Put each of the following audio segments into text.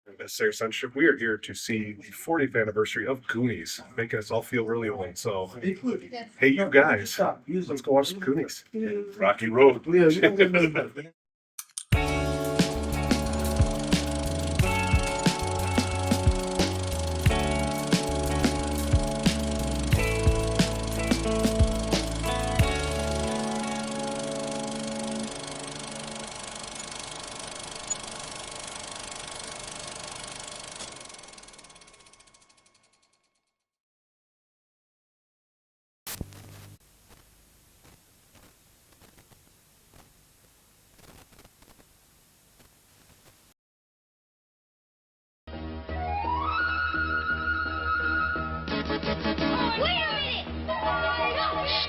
Necessary Censorship. We are here to see the 40th anniversary of Goonies, making us all feel really old. So, hey, you guys, let's go watch some Goonies. Rocky Road.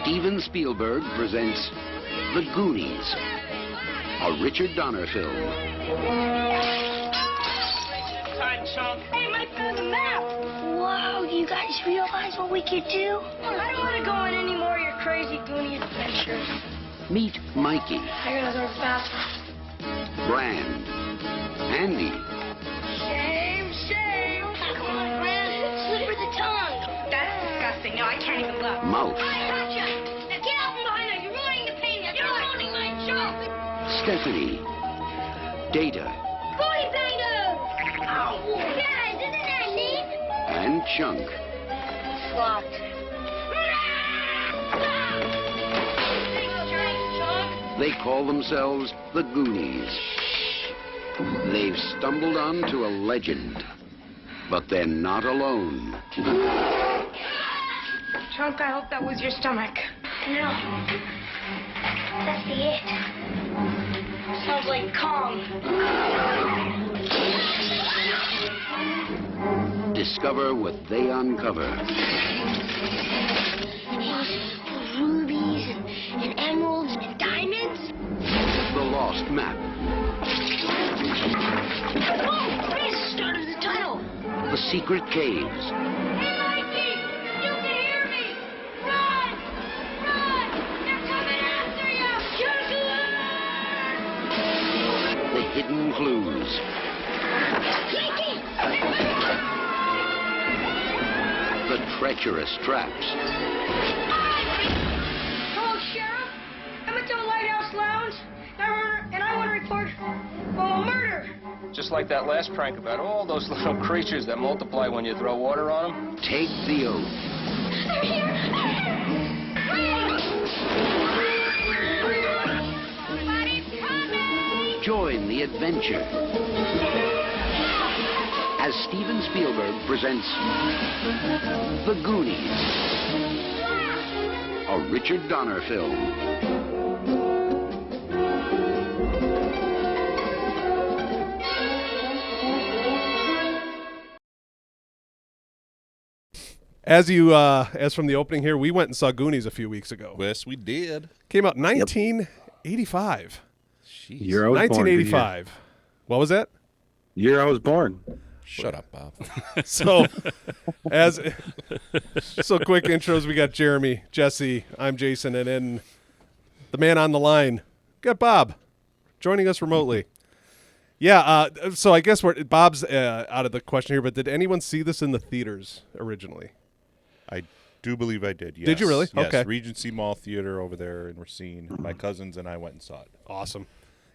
Steven Spielberg presents The Goonies, a Richard Donner film. Time, chunk. Hey, my found the map. Wow, do you guys realize what we could do? I don't want to go on any more of your crazy Goonie adventures. Meet Mikey, I gotta go to the bathroom. Brand, Andy, Shame, shame. Come on, Brad. Slip her the tongue. That's disgusting. No, I can't even look. Mouth, I gotcha. Now get out from behind her. You're ruining the painting. You're ruining my job. Stephanie, Data, Booty banger. Oh, guys, isn't that neat? and Chunk. Locked. They call themselves The Goonies. They've stumbled onto a legend, but they're not alone. Chunk, I hope that was your stomach. No. That's the it. Sounds like Kong. Discover what they uncover. Rubies and emeralds and diamonds. The lost map. Oh, this is the start of the tunnel. The secret caves. Hey, Mikey! You can hear me! Run! Run! They're coming after you! The hidden clues. Mikey! The treacherous traps. Hello, Sheriff. I'm at the Lighthouse Lounge, and I want to report a murder. Just like that last prank about all those little creatures that multiply when you throw water on them. Take the oath. They're here! Somebody's coming! Join the adventure. As Steven Spielberg presents The Goonies, a Richard Donner film. As from the opening here, we went and saw Goonies a few weeks ago. Yes, we did. Came out 1985. Jeez. Year I was born. 1985. What was that? Year I was born. Shut up, Bob. So, quick intros. We got Jeremy, Jesse, I'm Jason, and then the man on the line, we got Bob, joining us remotely. Yeah. So I guess Bob's out of the question here. But did anyone see this in the theaters originally? I do believe I did. Yes. Did you really? Yes. Okay. Regency Mall Theater over there in Racine. My cousins and I went and saw it. Awesome.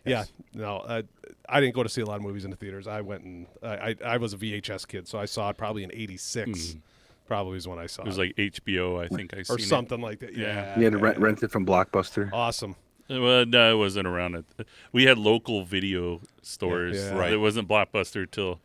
Yes. Yeah. No, I didn't go to see a lot of movies in the theaters. I went and I was a VHS kid, so I saw it probably in '86. Probably is when I saw it. It was like HBO, I think I seen or something like that. Yeah. You had to rent it from Blockbuster. Awesome. Well, no, it wasn't around it. We had local video stores. Yeah. Right. It wasn't Blockbuster till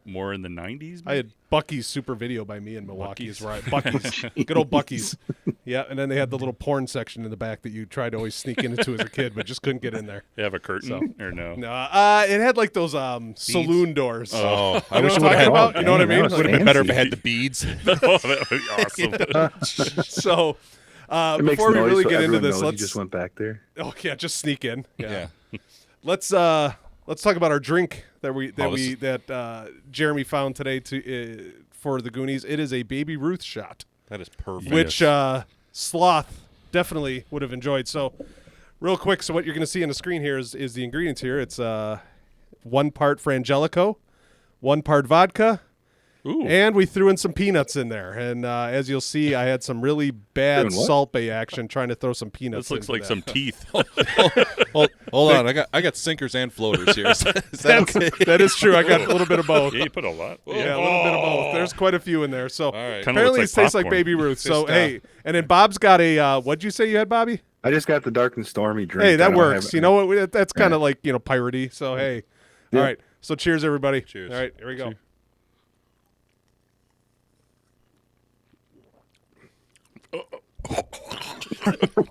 more in the 90s? I had Bucky's Super Video by me in Milwaukee. Is right. Bucky's. Good old Bucky's. Yeah, and then they had the little porn section in the back that you tried to always sneak into as a kid, but just couldn't get in there. They have a curtain or no? No, it had like those saloon doors. Oh, I wish it it would have about? You know what I mean? Would Would have been better if it had the beads. Oh, that would be awesome. So It makes before we noise really so get into everyone this, knows let's you just went back there. just sneak in. Yeah. Let's talk about our drink that Jeremy found today for the Goonies. It is a Baby Ruth shot, That is perfect. which Sloth definitely would have enjoyed. So, real quick, so what you're going to see on the screen here is the ingredients here. It's 1 part Frangelico, 1 part vodka. Ooh. And we threw in some peanuts in there. And as you'll see, I had some really bad Doing what? Salt Bay action trying to throw some peanuts This looks into like that. some teeth. Hold on, I got sinkers and floaters here. Is that okay? That is true. I got a little bit of both. Yeah, you put a lot. Yeah, a little bit of both. There's quite a few in there. So right. Kinda apparently looks it like tastes like popcorn. Baby Ruth. So, Just, hey, and then Bob's got a, what'd you say you had, Bobby? I just got the dark and stormy drink. Hey, I that don't works. have- You know what? That's kind of like, piratey. So, hey. Yeah. All right. So, cheers, everybody. Cheers. All right, here we go.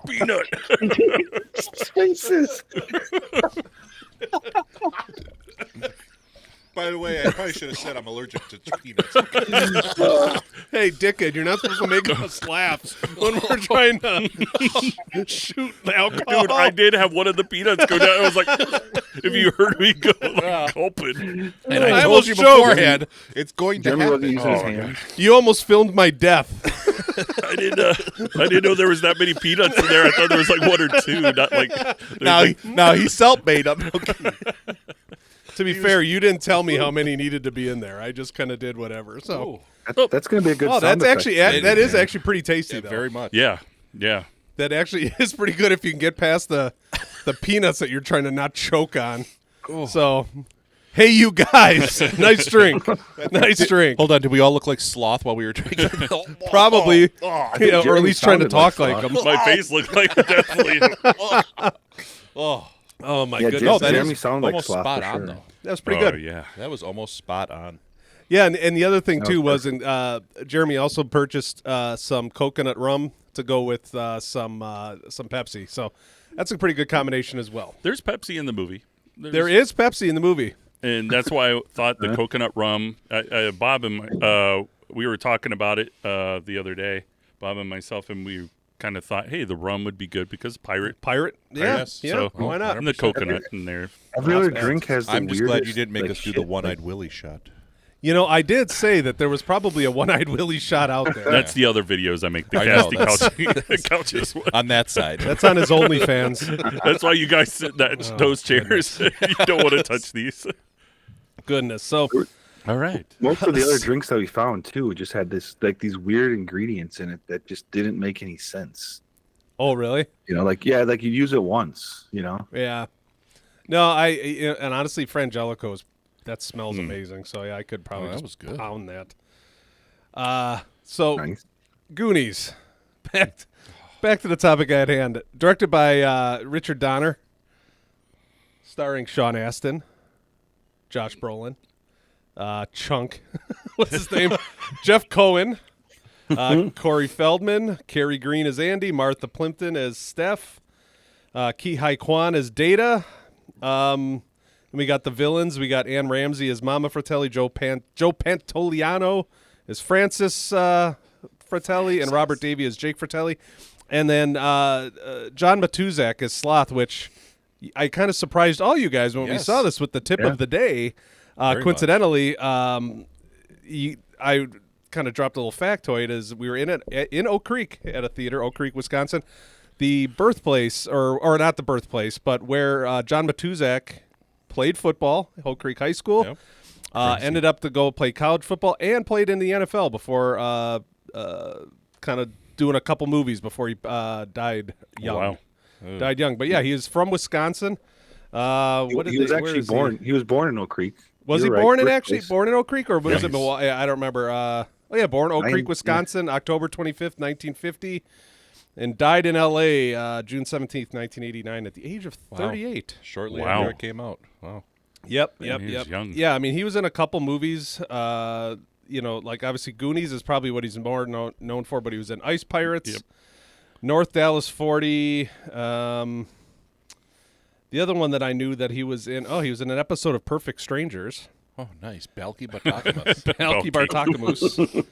Peanut. Faces. By the way, I probably should have said I'm allergic to peanuts. Hey, dickhead, you're not supposed to make us laugh when we're trying to shoot the alcohol. Dude, I did have one of the peanuts go down. I was like, if you heard me go, like, gulping. And I I told almost you choked. beforehand, it's going to Jeremy wasn't happen. using his hands. You almost filmed my death. I didn't know there was that many peanuts in there. I thought there was like 1 or 2. Not like Now he self-made them. Okay. To be fair, you didn't tell me how many needed to be in there. I just kind of did whatever. So, That's going to be a good oh, sound that's effect. actually that is actually pretty tasty Yeah, though. very much. yeah. That actually is pretty good if you can get past the peanuts that you're trying to not choke on. So, hey, you guys, nice drink, nice drink. Hold on, did we all look like sloth while we were drinking? Probably, or at Jeremy least trying to sounded like talk like them. My face looked like definitely. Oh my Yeah, goodness, that Jeremy is sounded like almost sloth spot for on sure. though. that was pretty Oh, good. yeah. That was almost spot on. Yeah, and the other thing That too was was, Jeremy also purchased some coconut rum to go with some Pepsi. So that's a pretty good combination as well. There's Pepsi in the movie. There is Pepsi in the movie. And that's why I thought the coconut rum. Bob and we were talking about it the other day, Bob and myself, and we kind of thought, hey, the rum would be good because pirate. Yeah, Yes. yeah. So, Why not? And the coconut in there. Every other drink has the I'm just weirdest, glad you didn't make like, us do shit, the one-eyed Willie shot. You know, I did say that there was probably a one-eyed Willie shot out there. That's the other videos I make. The I know, casting that's- couches. On that side. That's on his OnlyFans. That's why you guys sit in those chairs. You don't want to touch these. Goodness. So, All right. Most of the other drinks that we found too just had these weird ingredients in it that just didn't make any sense. oh really? Like you use it once. Yeah. No, and honestly, Frangelico that smells amazing. So yeah, I could probably that just was good. pound that. So Nice. Goonies. Back to the topic at hand. Directed by Richard Donner, starring Sean Astin, Josh Brolin, Chunk, what's his name? Jeff Cohen, Corey Feldman, Carrie Green as Andy, Martha Plimpton as Steph, Ki Hai Kwan as Data. We got the villains. We got Ann Ramsey as Mama Fratelli, Joe Pantoliano as Francis Fratelli, and Robert Davey as Jake Fratelli. And then John Matuzak as Sloth, which I kind of surprised all you guys when we Yes. saw this with the tip of the day. Very Coincidentally, I kind of dropped a little factoid as we were in Oak Creek at a theater, Oak Creek, Wisconsin, the birthplace, or not the birthplace, but where John Matuzak played football, Oak Creek High School. Yep. Ended up to go play college football and played in the NFL before kind of doing a couple movies before he died young. Wow. Died young. But yeah, he is from Wisconsin. He was actually born. He was born in Oak Creek. Was he You're right, born in birthplace. born in Oak Creek, or was it Milwaukee? I don't remember. Born Oak Creek, Wisconsin, October 25th, 1950, and died in L.A. June 17th, 1989, at the age of 38. Shortly Wow. after it came out. Wow. Yep. he was young. Yeah, I mean, he was in a couple movies. Like obviously Goonies is probably what he's more known for, but he was in Ice Pirates, Yep. North Dallas 40. The other one that I knew that he was in, he was in an episode of Perfect Strangers. Oh, nice. Balky Batakamus. Balky Bartakamus.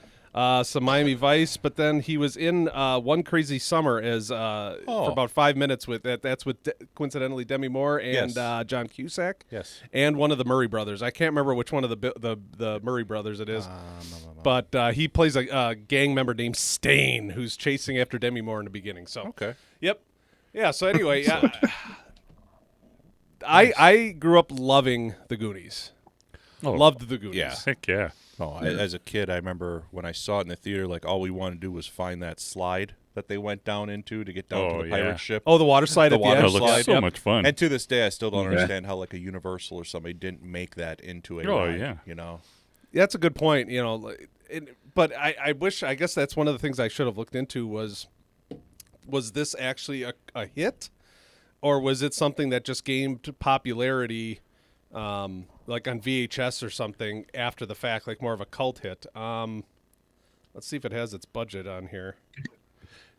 Some Miami Vice, but then he was in One Crazy Summer as for about 5 minutes with that. That's with coincidentally Demi Moore and Yes. John Cusack. Yes. And one of the Murray brothers. I can't remember which one of the Murray brothers it is. But he plays a gang member named Stain who's chasing after Demi Moore in the beginning. So Okay. Yep. Yeah. So anyway, I grew up loving the Goonies. Oh. Loved the Goonies. Yeah. Heck yeah. Oh, as a kid, I remember when I saw it in the theater, like all we wanted to do was find that slide that they went down into to get down to the pirate ship. Oh, the water slide The at the water end. That looks slide, so Yep. much fun. And to this day, I still don't Yeah. understand how like a Universal or somebody didn't make that into a Oh, ride, yeah. you know? That's a good point. You know, but I wish. I guess that's one of the things I should have looked into was this actually a hit, or was it something that just gained popularity, like on VHS or something after the fact, like more of a cult hit? Let's see if it has its budget on here.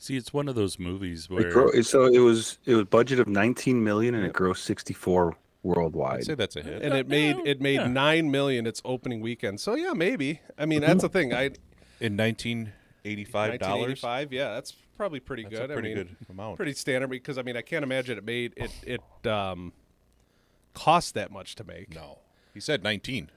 See, it's one of those movies where It was budget of 19 million and it grossed 64 worldwide. I'd say that's a hit. And it made yeah. 9 million its opening weekend. So yeah, maybe. I mean, that's the thing. In 1985 dollars, 1985. Yeah, that's probably pretty that's good. a pretty I mean, good amount. pretty standard because I mean, I can't imagine it cost that much to make. No, he said 19.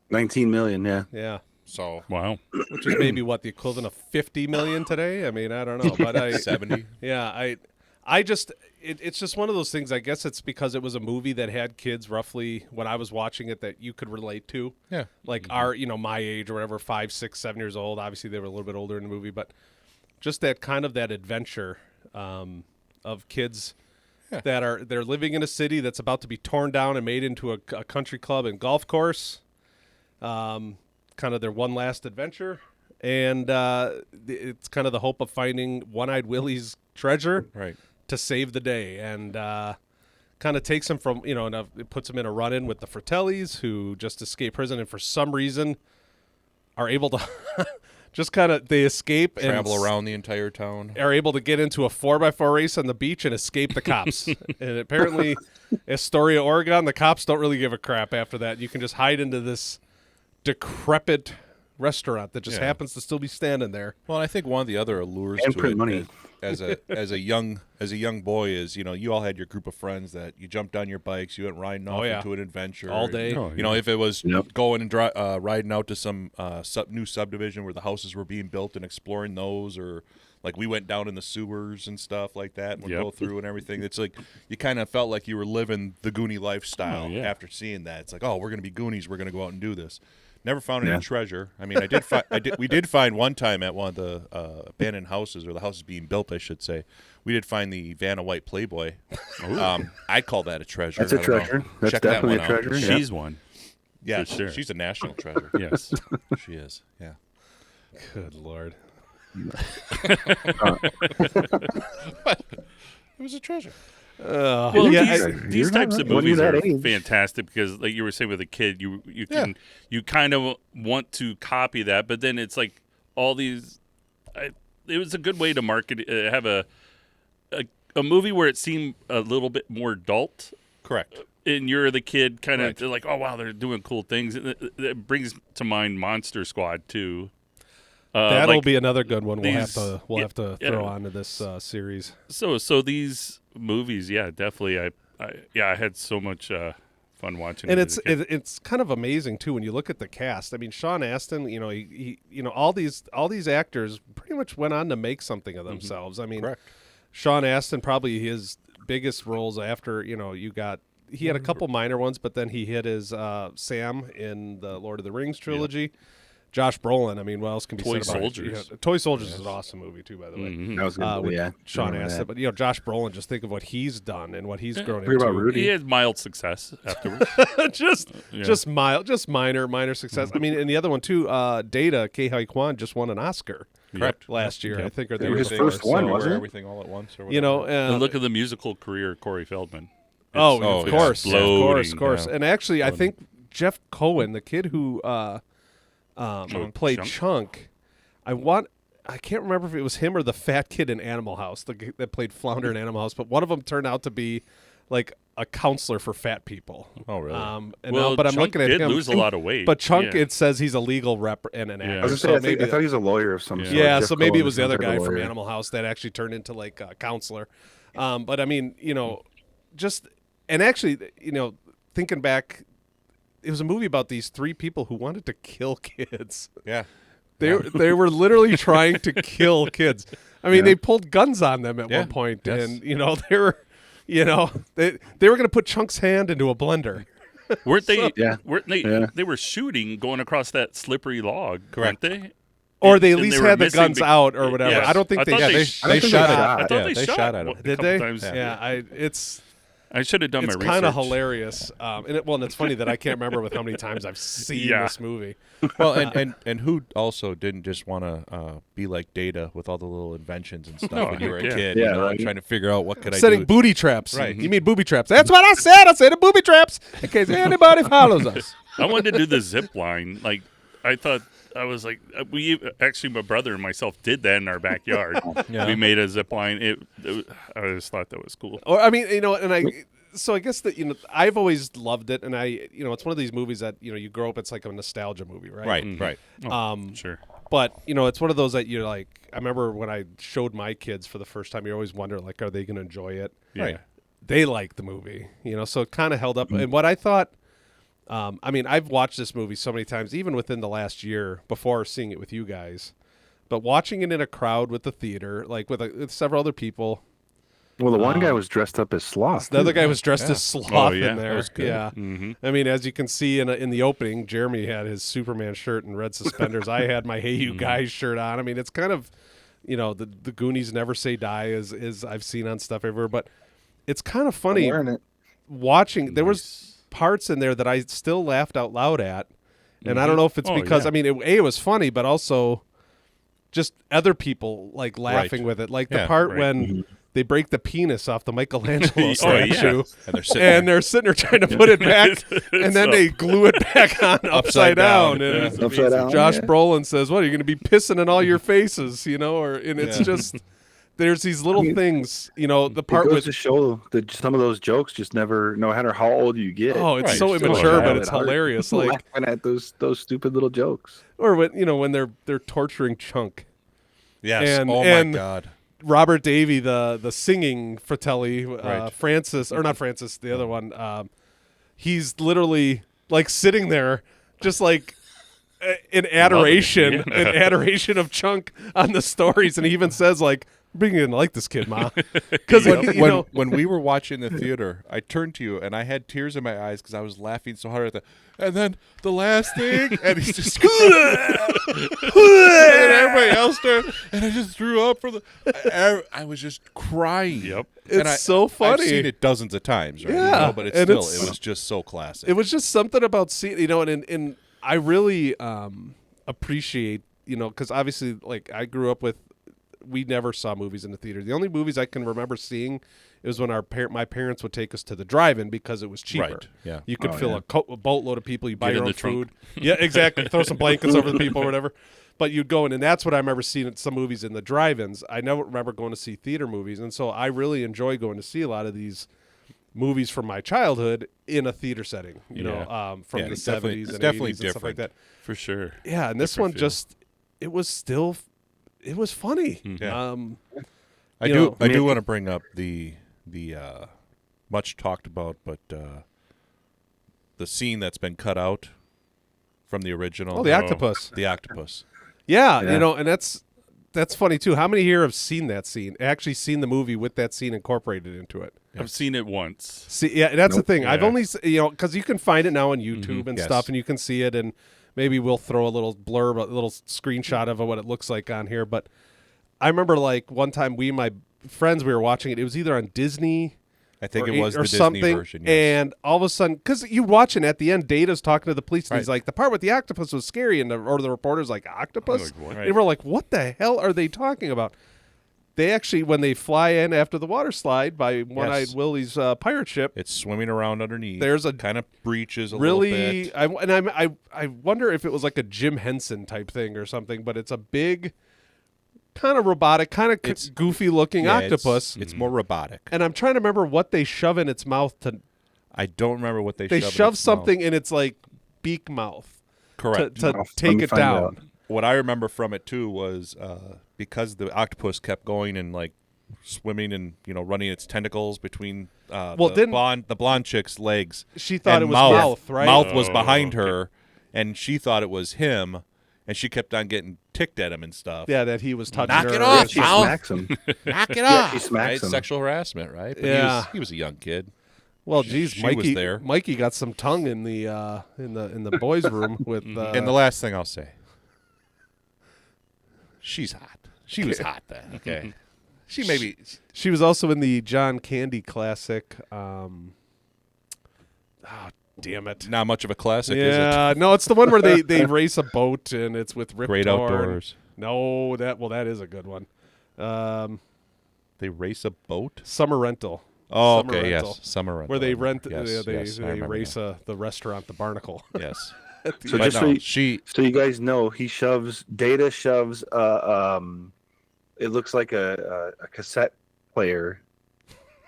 19 million, yeah. Yeah. So wow. Which is maybe what the equivalent of 50 million today. I mean, I don't know, but 70. Yeah, I just it's just one of those things. I guess it's because it was a movie that had kids roughly when I was watching it that you could relate to. Yeah. Like our, my age or whatever, 5, 6, 7 years old. Obviously, they were a little bit older in the movie, but just that kind of that adventure of kids that they're living in a city that's about to be torn down and made into a country club and golf course. Kind of their one last adventure, and it's kind of the hope of finding One-Eyed Willie's treasure, Right. to save the day, and kind of takes him from and it puts him in a run-in with the Fratellis, who just escaped prison, and for some reason are able to just kind of they escape Travel and around the entire town. are able to get into a 4x4 race on the beach and escape the cops. And apparently, Astoria, Oregon, the cops don't really give a crap after that. You can just hide into this decrepit restaurant that just happens to still be standing there. Well, I think one of the other allures And to print it money. as a young boy is you all had your group of friends that you jumped on your bikes, you went riding off into an adventure all day. Oh, If it was Yep. going and riding out to some new subdivision where the houses were being built and exploring those, or like we went down in the sewers and stuff like that and would go through and everything. It's like you kind of felt like you were living the Goonie lifestyle after seeing that. It's like, oh, we're going to be Goonies. We're going to go out and do this. Never found any treasure. I mean, we did find one time at one of the abandoned houses, or the house is being built, I should say. We did find the Vanna White Playboy. I'd call that a treasure. That's a I don't know. treasure. That's Check that definitely one a out. treasure. Yeah. She's one. Yeah, For sure. she's a national treasure. Yes. She is. Yeah. Good Lord. It was a treasure. Well, these You're types not of right. When movies you're are that age. fantastic because, like you were saying, with a kid, you kind of want to copy that, but then it's like all these. It was a good way to market. Have a movie where it seemed a little bit more adult. Correct. And you're the kid, kind of Right. they're like, oh wow, they're doing cool things. It brings to mind Monster Squad too. That'll like be another good one. We'll these- have to yeah. throw onto this series. So these movies, definitely. I had so much fun watching. And it as a kid. it's kind of amazing too when you look at the cast. I mean, Sean Astin, he all these actors pretty much went on to make something of themselves. I mean, Correct. Sean Astin probably his biggest roles after he had a couple minor ones, but then he hit his Sam in the Lord of the Rings trilogy. Josh Brolin, I mean, what else can be Toy said about Soldiers. it? Toy Soldiers is an awesome movie too, by the way. Mhm. That was a good movie, With yeah. Sean Remember Astin, that. but Josh Brolin, just think of what he's done and what he's grown Hear into. about Rudy? He had mild success afterwards. just minor success. I mean, and the other one too, Data Ke Kwan just won an Oscar Correct. last year, I think, or the It year was his before. first one, So, wasn't it? Everything all at once, or And look at the musical career of Corey Feldman. of it's course, exploding. And actually, I think Jeff Cohen, the kid who played Chunk? Chunk, I can't remember if it was him or the fat kid in Animal House that played Flounder in Animal House, but one of them turned out to be like a counselor for fat people. Oh, really? But I'm Chunk looking at did him. lose a lot of weight. But Chunk, Yeah. it says he's a legal rep and an actor. I was So gonna say, maybe I thought he was a lawyer of some sort. yeah, Jeff so maybe Cohen it was the some other type of guy from lawyer. Animal House that actually turned into like a counselor. But I mean, thinking back, it was a movie about these three people who wanted to kill kids. Yeah. They were literally trying to kill kids. I mean, they pulled guns on them at Yeah. one point, Yes. and they were, they were going to put Chunk's hand into a blender. Weren't they? Yeah. Weren't they? Yeah. They were shooting going across that slippery log, weren't they? Or they at And least were had the missing guns out or whatever. Yes. I don't think I they. thought Yeah, they they, sh- I don't think shot they it. shot. I thought Yeah, they shot at him. Did couple they? times. Yeah, it's I should have done it's my kind of research. hilarious. And it's funny that I can't remember with how many times I've seen Yeah. this movie. Well, and who also didn't just want to be like Data with all the little inventions and stuff No, when you were a yeah. kid, Yeah, you know, right. trying to figure out what could I Setting do. booty traps. Right. You mean booby traps? That's what I said. I said the booby traps in case anybody follows us. I wanted to do the zip line. Like I thought. I was like, my brother and myself did that in our backyard. Yeah. We made a zip line. I just thought that was cool. Or I mean, and I guess that I've always loved it, and it's one of these movies that you grow up. It's like a nostalgia movie, right? Right, right. Sure. But it's one of those that you're like. I remember when I showed my kids for the first time. You always wonder, like, are they going to enjoy it? Yeah. Right. They like the movie, so it kind of held up. And what I thought. I mean, I've watched this movie so many times, even within the last year before seeing it with you guys. But watching it in a crowd with the theater, like with several other people. Well, the one guy was dressed up as Sloth. The other too. guy was dressed as Sloth yeah, in there. that was good. Yeah. Mm-hmm. I mean, as you can see in the opening, Jeremy had his Superman shirt and red suspenders. I had my Hey You Guys shirt on. I mean, it's kind of, the Goonies Never Say Die as I've seen on stuff everywhere. But it's kind of funny I'm wearing it. watching. There was parts in there that I still laughed out loud at. And I don't know if it's because, yeah. I mean, it was funny, but also just other people like laughing Right. with it. Like the Yeah, part right. when they break the penis off the Michelangelo yeah. statue. And they're sitting And they're sitting there trying to put it back, and then So- they glue it back on upside down. down. And Yeah. it's Upside amazing. down, Josh yeah. Brolin says, "What are you going to be pissing in all your faces?" And it's Yeah. just there's these little things. The It part goes with to show that some of those jokes just never, no matter how old you get. oh, it's Right. so You're still immature, laughing but at it's heart. hilarious. Like laughing at those stupid little jokes. or when they're torturing Chunk. Yes. And- oh and- my God. Robert Davey, the singing Fratelli, Right. Francis, or not Francis, the other one. He's literally like sitting there, just like in adoration, Loving it, yeah. in adoration of Chunk on the stories, and he even says like, "I'm beginning to like this kid, Ma," because When we were watching the theater, I turned to you and I had tears in my eyes because I was laughing so hard at the. And then the last thing, and he's just and everybody else started, and I just threw up for the. I was just crying. Yep. And It's so funny. I've seen it dozens of times, right? Yeah, But and it it's- was just so classic. it was just something about seeing, and I really appreciate, because obviously, like I grew up with, we never saw movies in the theater. The only movies I can remember seeing is when my parents would take us to the drive-in because it was cheaper. Right, yeah. You could Oh, fill yeah. a boatload of people. You buy Get your in own the trunk. food. Yeah, exactly. Throw some blankets over the people or whatever. But you'd go in, and that's what I remember seeing at some movies in the drive-ins. I never remember going to see theater movies, and so I really enjoy going to see a lot of these movies from my childhood in a theater setting. From Yeah, the it's definitely- 70s it's and definitely 80s and stuff like that. For sure. Yeah, and this Different one feel. it was funny. Yeah. I you do. know, I do want to bring up the much talked about, but the scene that's been cut out from the original. Oh, the octopus. The octopus. Yeah, Yeah. and that's funny too. How many here have seen that scene? Actually seen the movie with that scene incorporated into it? I've seen it once. See, yeah, that's the thing. I've Yeah. only because you can find it now on YouTube and Yes. stuff, and you can see it, and maybe we'll throw a little blurb, a little screenshot of what it looks like on here. But I remember like one time my friends we were watching it. It was either on Disney. I think or it was or the something, Disney version. Yes. and all of a sudden, because you watch it at the end, Data's talking to the police, and he's Right. like, "The part with the octopus was scary," and the reporter's like, "Octopus?" Like, what? And we're like, "What the hell are they talking about?" They actually, when they fly in after the water slide by One-Eyed Yes. Willie's pirate ship, It's swimming around underneath. There's a kind of breaches a little really, bit. I wonder if it was like a Jim Henson type thing or something, but it's a big, kind of robotic, kind of It's- goofy looking Yeah, octopus. It's more robotic. And I'm trying to remember what they shove in its mouth to. I don't remember what they They shove in shove its mouth. something in its like beak mouth Correct. to Let take me it find down. out. What I remember from it too was because the octopus kept going and like swimming and running its tentacles between the blonde chick's legs. She thought and it was mouth, right? Mouth was Oh, behind okay. her, and she thought it was him, and she kept on getting ticked at him and stuff. Yeah, that he was touching Knock her. it off, She Mouth. smacks him. Knock it Yeah, off. she smacks him. Sexual harassment, right? But Yeah. he was a young kid. Well, geez, She was there. Mikey got some tongue in the boys' room with. And the last thing I'll say, she's hot. She was hot then. Okay. She was also in the John Candy classic. Damn it! Not much of a classic, is it? Yeah, no, it's the one where they race a boat and it's with Rip Great Torn. Outdoors. No, that is a good one. They race a boat. Summer Rental. Oh, Summer okay, Rental, yes, Summer Rental. where they rent, Yes, they yes, I remember race now. the restaurant, the Barnacle. Yes. So But just no, so you guys know, Data shoves it looks like a cassette player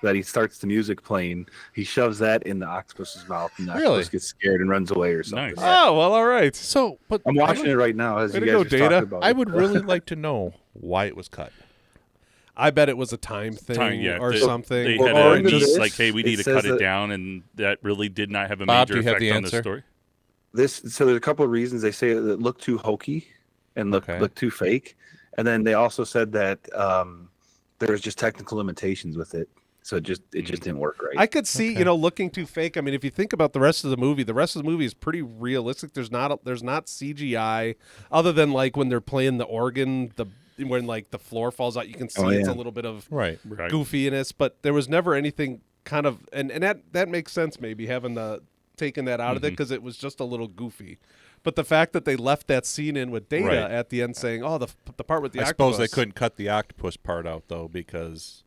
that he starts the music playing. He shoves that in the octopus's mouth, and the Really? octopus gets scared and runs away or something. Nice. Oh well, all right. So, but I'm watching it right now as Way you to guys go, are talking Data. about I it. would really like to know why it was cut. I bet it was a time thing or something. They Well, had or a into need, this, like, hey, we it need to says cut it that- down, and that really did not have a Bob, major do you have effect the on the answer? story. So there's a couple of reasons. They say that it looked too hokey and looked too fake, and then they also said that there was just technical limitations with it, so it just didn't work right. I could see, looking too fake. I mean, if you think about the rest of the movie is pretty realistic. There's not CGI other than like when they're playing the organ, when like the floor falls out, you can see it's a little bit of Right. goofiness, but there was never anything kind of, and that makes sense maybe having taken that out of it because it was just a little goofy. But the fact that they left that scene in with Data Right. at the end saying, "Oh, the part with the I octopus." suppose they couldn't cut the octopus part out though because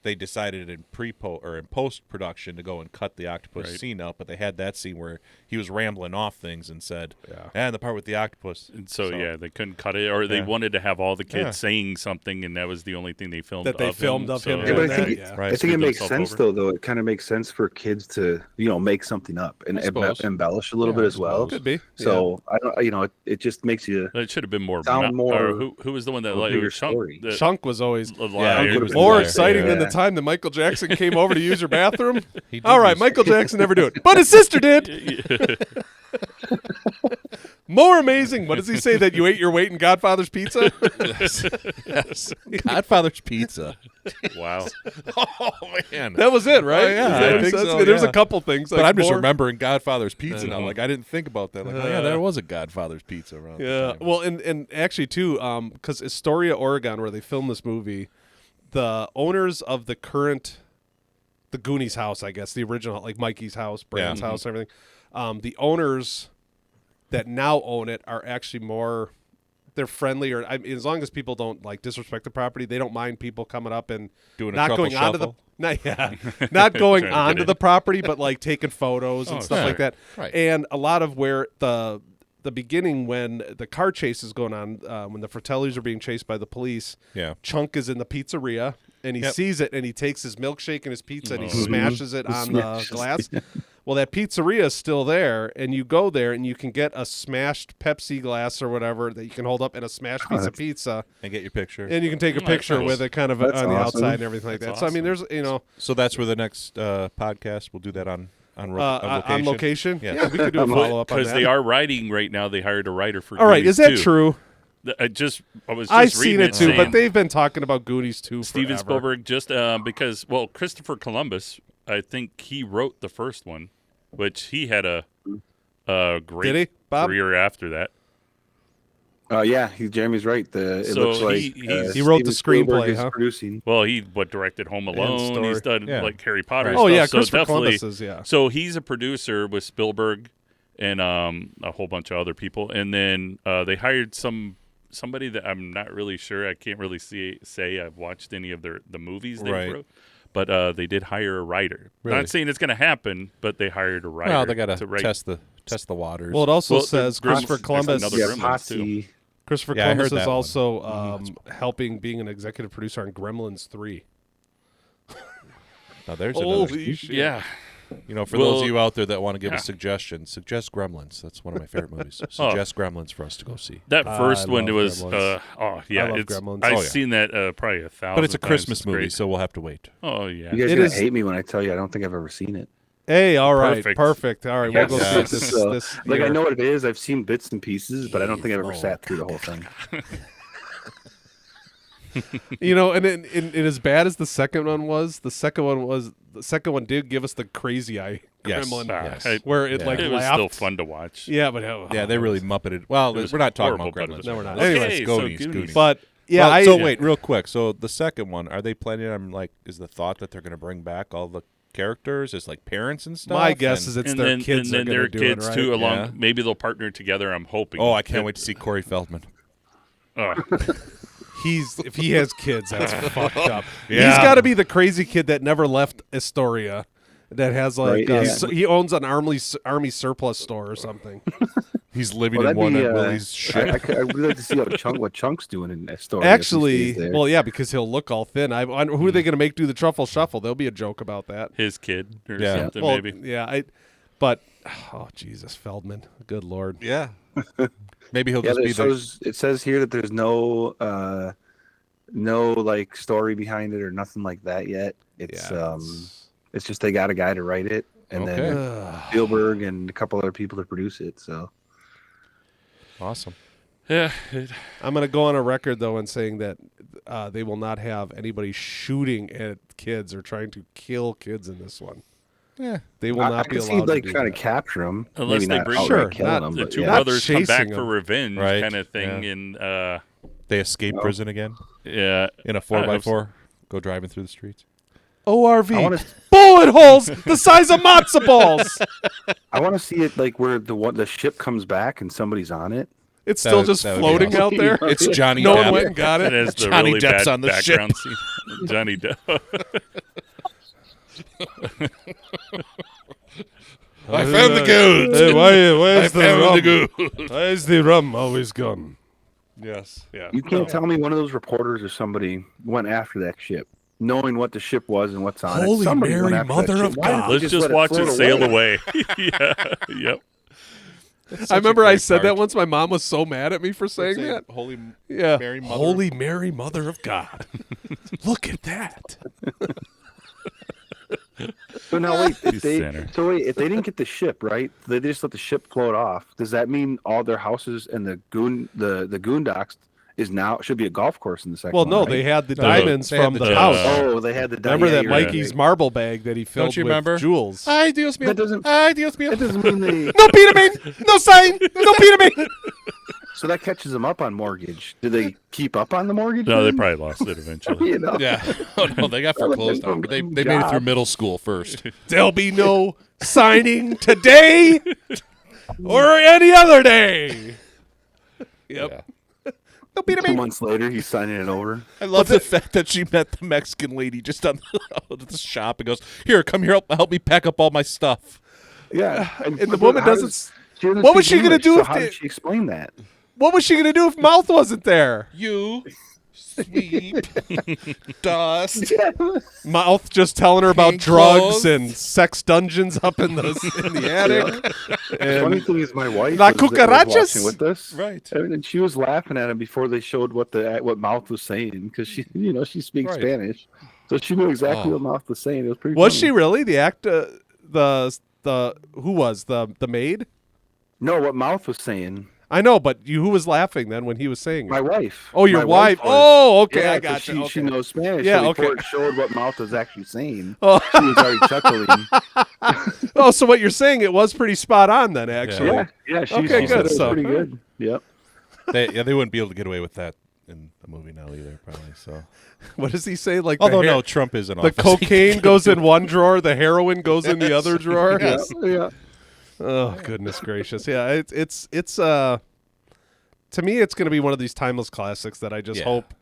they decided in post production to go and cut the octopus scene out, but they had that scene where he was rambling off things and said, and the part with the octopus. And so they couldn't cut it, or they wanted to have all the kids saying something, and that was the only thing they filmed. That they filmed of him Yeah, doing but that. I think it makes sense though. It kind of makes sense for kids to make something up and embellish a little bit as well. Could be. So I don't. It just makes you. It should have been more. Sound more. Or who was the one that a like bigger Chunk? story. Chunk was always he was more there. exciting than Yeah. the time that Michael Jackson came over to use your bathroom. He did All right, use- Michael Jackson never do it, but his sister did. More amazing. What does he say, that you ate your weight in Godfather's pizza? Yes. Godfather's Pizza. Wow. Oh man, That was it, right? Oh, yeah, Is that- I think that's so, good. There's a yeah. couple things, but like I'm just more- remembering Godfather's Pizza now. Like I didn't think about that. Like, oh yeah, there was a Godfather's Pizza around. the Yeah. time. Well, and actually too, because Astoria, Oregon, where they filmed this movie, the owners of the Goonies house, I guess, the original, like Mikey's house, Brand's house, everything. The owners that now own it are actually more, they're friendlier. I mean, as long as people don't like disrespect the property, they don't mind people coming up and Doing a not truffle going onto the shuffle? not going Trying to onto get the in. property, but like taking photos and stuff sure. like that. Right. And a lot of where the beginning, when the car chase is going on, when the Fratellis are being chased by the police, Yeah. Chunk is in the pizzeria and he Yep. sees it and he takes his milkshake and his pizza and he Oh. smashes it on the glass. Well, that pizzeria is still there, and you go there and you can get a smashed Pepsi glass or whatever that you can hold up and a smashed piece of pizza, And get your picture. and you can take a Oh, picture that's with it, kind of That's on the awesome. outside and everything like that. That's So I mean, awesome. there's So that's where the next podcast we'll do that on location. on location. Yes. Yeah, we could do a follow up on Because that. they are writing right now. They hired a writer for. All right, Goonies is that too. true? I was just I've seen reading it too, but saying they've been talking about Goonies too. Steven forever. Spielberg just because Christopher Columbus, I think he wrote the first one, which he had a great Did he, Bob? career after that. Yeah, Jeremy's right. It So looks like he wrote the Steven Spielberg screenplay, is huh? producing. Well, he directed Home Alone. Story. He's done Yeah. like Harry Potter. Oh and yeah, stuff. Christopher so definitely. Columbus is So he's a producer with Spielberg and a whole bunch of other people, and then they hired somebody that I'm not really sure. I can't really say I've watched any of the movies they Right. wrote, but they did hire a writer. Really? Not saying it's going to happen, but they hired a writer. Well, they got to write. test the waters. Well, it also Well, says Gremlins- Christopher there's Columbus. another Yeah, Gremlins, Potsy. Christopher Yeah, I Columbus heard is that one. also helping being an executive producer on Gremlins 3. now there's another. Holy shit! Yeah. You know, for Well, those of you out there that want to give yeah. a suggestion, suggest Gremlins. That's one of my favorite movies. Suggest Gremlins for us to go see. That first I one love was Gremlins. yeah, I love it's Gremlins. I've Oh, yeah. seen that probably 1,000 But it's a times. Christmas It's movie, great. so we'll have to wait. Oh yeah. You guys It are is- gonna hate me when I tell you I don't think I've ever seen it. Hey, all right, Perfect. perfect. All right, we'll go see it Yes. this, So, this like year. I know what it is. I've seen bits and pieces, but I don't think I've ever Lord. sat through the whole thing. You know, and as bad as the second one was the second one did give us the crazy eye Yes. gremlin, Yes. where it like It was laughed. still fun to watch. Yeah, but Yeah, they really muppeted. Well, It was we're not talking horrible, about but it Gremlins. was No, we're not. Okay, Anyways, so Goonies. Goonies. But yeah, Well, so I wait, real quick. So the second one, are they planning on like? Is the thought that they're going to bring back all the characters as like parents and stuff? my guess is it's and their then, kids and are then going their to do kids it, right? too. Along, Yeah. maybe they'll partner together. I'm hoping. Oh, I can't wait to see Corey Feldman. Oh. If he has kids, that's fucked up. Yeah. He's got to be the crazy kid that never left Astoria. That has like Right, yeah. he owns an army surplus store or something. He's living Well, in that'd one be, of Willie's shit. I'd really like to see what Chunk's doing in that story. Actually, well, yeah, because he'll look all thin. Who are they going to make do the truffle shuffle? There'll be a joke about that. His kid or Yeah. something, Well, maybe. yeah, but oh Jesus, Feldman, good lord. Yeah. Maybe he'll yeah, just be it says here that there's no like story behind it or nothing like that yet. It's just they got a guy to write it, and then Spielberg and a couple other people to produce it. So awesome. Yeah. I'm going to go on a record though in saying that they will not have anybody shooting at kids or trying to kill kids in this one. Yeah, they will I not be can see allowed like to do trying that. to capture them, Unless they bring not the two yeah. brothers come back chasing for them. revenge, Right. kind of thing. Yeah. And they escape prison again yeah, in a 4x4. Go driving through the streets. ORV. Bullet holes the size of matzo balls. I want to see it like where the ship comes back and somebody's on it. It's still just that would be floating awesome. out there. It's Johnny No Depp. one went and got it it. has the Johnny really Depp's bad on the background scene. Johnny Depp. I found the gold. Hey, where's I found the gold. Where's the rum always gone? Yes. Yeah. You can't tell me one of those reporters or somebody went after that ship, knowing what the ship was and what's on Holy it. Somebody Mary, went after that Mother ship. of Why didn't God. they Let's just let watch it float sail away. Yeah. Yep. I remember I said that once. My mom was so mad at me for saying Say, that. Holy Yeah. Mary, Mother. Holy Mary, Mother of God. Look at that. So now wait, You sinner. if they didn't get the ship right, they just let the ship float off. Does that mean all their houses and the Goondocks should be a golf course in the second Well, one? no, right? they had the No, diamonds they had from the the gems. house. Oh, they had the. Remember yeah, that you're right. Mikey's marble bag that he filled Don't you with remember? jewels? Ay, Dios mío. That doesn't. Ay, Dios mío. That doesn't mean they. No Peterman! No sign! No Peterman! So that catches them up on mortgage. Do they keep up on the mortgage? No, they then? probably lost it eventually. You know? Yeah. Oh, no, they got foreclosed on. But they made it through middle school first. There'll be no signing today or any other day. Yep. Yeah. No Peterman. 2 months later, he's signing it over. I love the fact that she met the Mexican lady just on the shop and goes, "Here, come here, help me pack up all my stuff." Yeah, And the woman how doesn't. she doesn't What was speak she gonna English, do so if how they- did she explain that? What was she gonna do if Mouth wasn't there? You sweep dust. Mouth just telling her about Pink drugs clothes. and sex dungeons up in the attic. The funny thing is, my wife La was cucarachas? watching with us, Right. and she was laughing at him before they showed what Mouth was saying because she speaks Right. Spanish, so she knew exactly Oh. what Mouth was saying. It was pretty. Was funny. she really the who was the maid? No, what Mouth was saying. I know, but who was laughing then when he was saying it? My wife. Oh, your My wife. was. Oh, okay, Yeah, I 'cause got you. She knows Spanish. Yeah, so before okay. it showed what Mouth was actually saying, Oh. she was already chuckling. Oh, so what you're saying? It was pretty spot on then, actually. Yeah. She Okay, said good, it was so- pretty good. Yep. They wouldn't be able to get away with that in the movie now either, probably. So, What does he say? Like, although the, no, Trump is in the office. cocaine goes in one drawer, the heroin goes in the other drawer. Yes. Yeah. Oh, goodness gracious! Yeah, it's to me, it's going to be one of these timeless classics that I just Yeah. hope.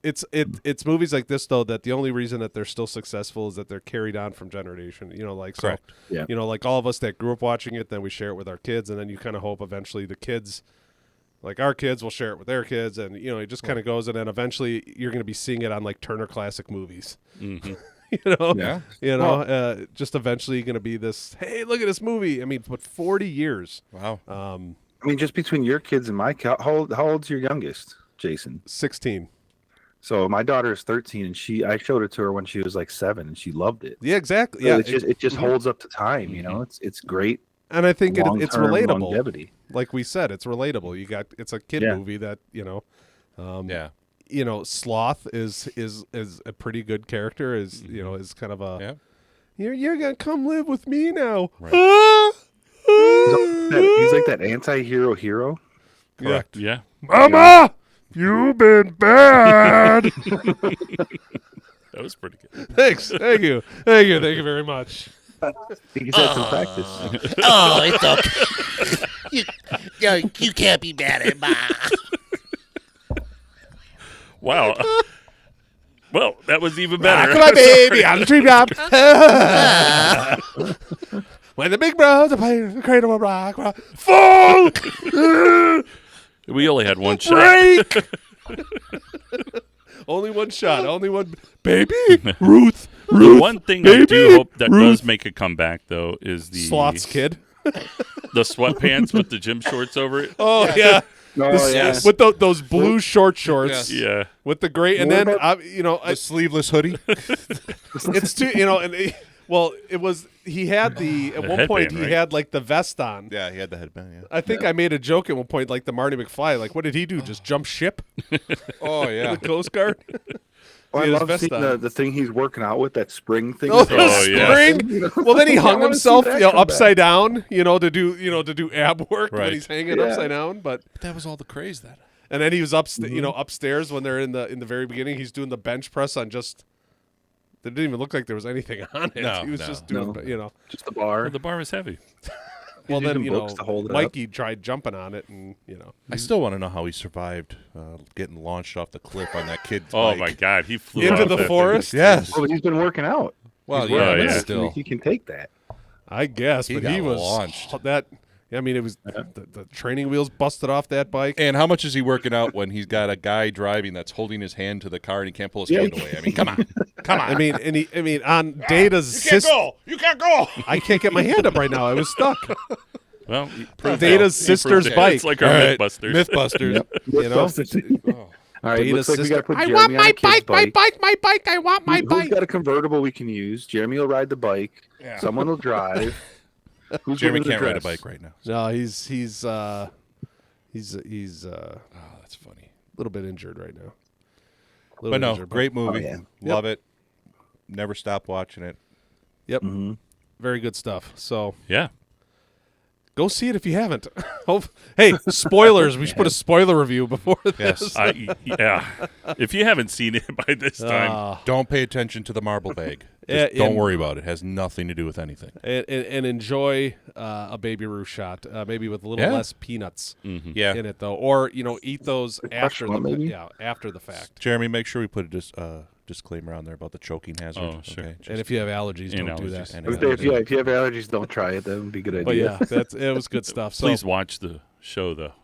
It's movies like this though that the only reason that they're still successful is that they're carried on from generation. You know, like Correct. so. Yeah. You know, like all of us that grew up watching it, then we share it with our kids, and then you kind of hope eventually the kids, like our kids, will share it with their kids, and you know, it just kind of goes, and then eventually you're going to be seeing it on like Turner Classic Movies. Mhm. You know, Yeah. you know, just eventually going to be this. Hey, look at this movie. I mean, but 40 years. Wow. I mean, just between your kids and my how old's your youngest, Jason? 16. So my daughter is 13, and I showed it to her when she was like 7, and she loved it. Yeah, exactly. So Yeah, it just holds up to time. You know, it's great. and I think it's long-term relatable. longevity. Like we said, it's relatable. It's a kid Yeah. movie that you know. Yeah. Sloth is a pretty good character. Is is kind of a you're gonna come live with me now. Right. He's like that anti-hero hero. Correct. Yeah. Mama, you've been bad. That was pretty good. Thanks. Thank you very much. He's had some practice. Oh, it's okay. You can't be mad at Ma. Wow. Well, that was even better. Come on, baby, on the tree top. When the big bros are playing the cradle of rock, fall. We only had one shot. Break. Only one shot. Only one. Baby, Ruth. One thing I do hope that does make a comeback, though, is the Sloth's kid. The sweatpants with the gym shorts over it. Oh yeah. Yes. With those blue short shorts. Yes. Yeah. With the gray, and then The sleeveless hoodie. it's too it was he had at one point headband, he had like the vest on. Yeah, he had the headband. Yeah. I think I made a joke at one point, like the Marty McFly. Like, what did he do? Just jump ship? Oh yeah. The Coast Guard. I He had his love vest seeing on. the thing he's working out with, that spring thing. Oh, the yeah. spring. Well, then he I hung wanna himself, see that come upside down, to do ab work when Right. he's hanging Yeah. upside down. But That was all the craze then. and then he was upstairs when they're in the very beginning. He's doing the bench press on just. It didn't even look like there was anything on it. No, he was no. just doing, Just the bar. The bar was heavy. Well, then using books to hold it up. Mikey tried jumping on it, and I still want to know how he survived getting launched off the cliff on that kid's Oh bike. my God, he flew into off the that forest. Yes. Well, he's been working out. Well, He's yeah, working but out. still. He can take that. I guess, He but got he was launched. that. I mean, it was the training wheels busted off that bike. And how much is he working out when he's got a guy driving that's holding his hand to the car and he can't pull his hand away? I mean, come on. I mean, on Data's sister. You can't go. I can't get my hand up right now. I was stuck. Well, Data's sister's bike. It's like our All right. Mythbusters. Mythbusters. You know, All right, Data's looks like we got to sister. put I Jeremy want on my a kid's bike, my bike. I want my Who's bike. got a convertible we can use? Jeremy will ride the bike. Yeah. Someone will drive. Who's Jeremy willing to can't ride a dress? bike right now. No, he's Oh, that's funny. a little bit injured right now. But no, great movie. yeah. Love it. Never stop watching it. Yep, Mhm. very good stuff. So Yeah. go see it if you haven't. Hey, spoilers. We should put a spoiler review before this. Yes. Yeah. If you haven't seen it by this time, Don't pay attention to the marble bag. Yeah, Just don't and- worry about it. It has nothing to do with anything. and enjoy a Baby Ruth shot, maybe with a little Yeah. less peanuts Yeah. in it though, or eat those after one, maybe? after the fact. Jeremy, make sure we put a disclaimer on there about the choking hazard. Oh, sure. Okay? And if you have allergies, don't do allergies. that. And I was gonna say, if you have allergies, don't try it. That would be a good But idea. yeah, it was good stuff. So please watch the show, though.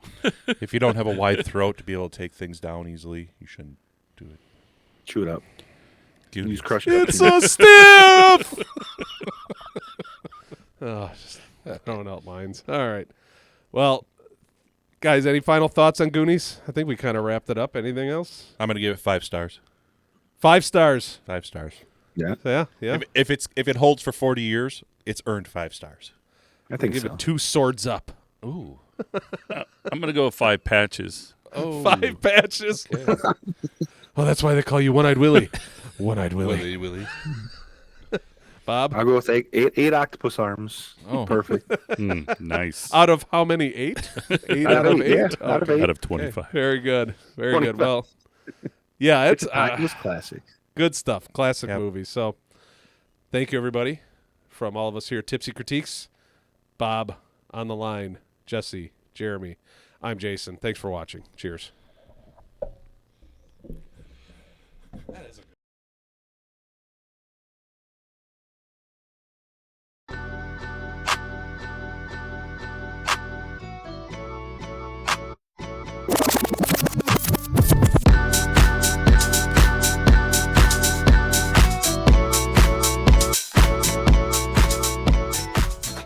if you don't have a wide throat to be able to take things down easily, you shouldn't do it. Chew it up. Goonies. Use crushed it's up. so stiff. Just throwing out lines. All right. Well, guys, any final thoughts on Goonies? I think we kind of wrapped it up. Anything else? I'm going to give it 5 stars. 5 stars. 5 stars. Yeah, Yeah. If it holds for 40 years, it's earned 5 stars. I think Give so. it 2 swords up. Ooh. I'm going to go with 5 patches. Oh. 5 patches. Oh, that's why they call you One-Eyed Willie. One-Eyed Willie. Willy. Bob, I'll go with eight octopus arms. Oh. Perfect. Nice. out of how many? 8? 8 out of 8? Yeah, out of Okay. 8. Out of 25. Very good. Very 25. good. Well, yeah, it's It was classic. good stuff. Classic Yep. movie. So thank you, everybody, from all of us here at Tipsy Critiques. Bob on the line, Jesse, Jeremy. I'm Jason. Thanks for watching. Cheers.